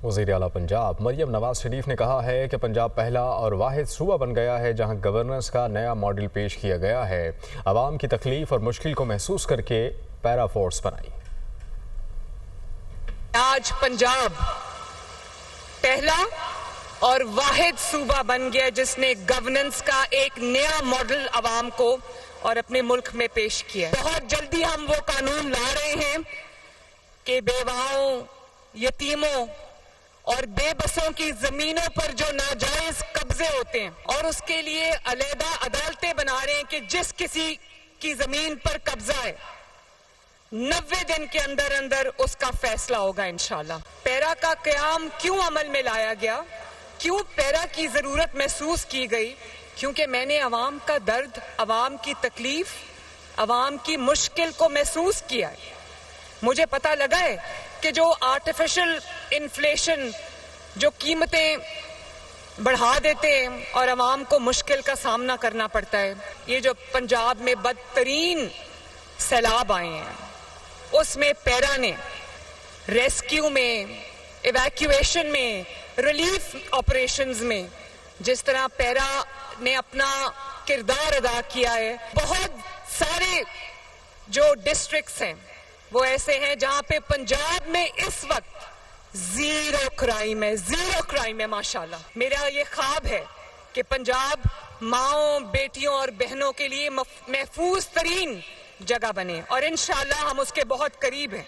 وزیر اعلیٰ پنجاب مریم نواز شریف نے کہا ہے کہ پنجاب پہلا اور واحد صوبہ بن گیا ہے جہاں گورننس کا نیا ماڈل پیش کیا گیا ہے۔ عوام کی تکلیف اور مشکل کو محسوس کر کے پیرا فورس بنائی۔ آج پنجاب پہلا اور واحد صوبہ بن گیا جس نے گورننس کا ایک نیا ماڈل عوام کو اور اپنے ملک میں پیش کیا۔ بہت جلدی ہم وہ قانون لا رہے ہیں کہ بیواؤں، یتیموں اور بے بسوں کی زمینوں پر جو ناجائز قبضے ہوتے ہیں اور اس کے لیے علیحدہ عدالتیں بنا رہے ہیں کہ جس کسی کی زمین پر قبضہ ہے 90 دن کے اندر اندر اس کا فیصلہ ہوگا انشاءاللہ۔ پیرا کا قیام کیوں عمل میں لایا گیا؟ کیوں پیرا کی ضرورت محسوس کی گئی؟ کیونکہ میں نے عوام کا درد، عوام کی تکلیف، عوام کی مشکل کو محسوس کیا ہے۔ مجھے پتہ لگا ہے کہ جو آرٹیفیشل انفلیشن، جو قیمتیں بڑھا دیتے ہیں اور عوام کو مشکل کا سامنا کرنا پڑتا ہے، یہ جو پنجاب میں بدترین سیلاب آئے ہیں اس میں پیرا نے ریسکیو میں، ایویکیویشن میں، ریلیف آپریشنز میں جس طرح پیرا نے اپنا کردار ادا کیا ہے۔ بہت سارے جو ڈسٹرکٹس ہیں وہ ایسے ہیں جہاں پہ پنجاب میں اس وقت زیرو کرائم ہے ماشاءاللہ۔ میرا یہ خواب ہے کہ پنجاب ماؤں، بیٹیوں اور بہنوں کے لیے محفوظ ترین جگہ بنے اور انشاءاللہ ہم اس کے بہت قریب ہیں۔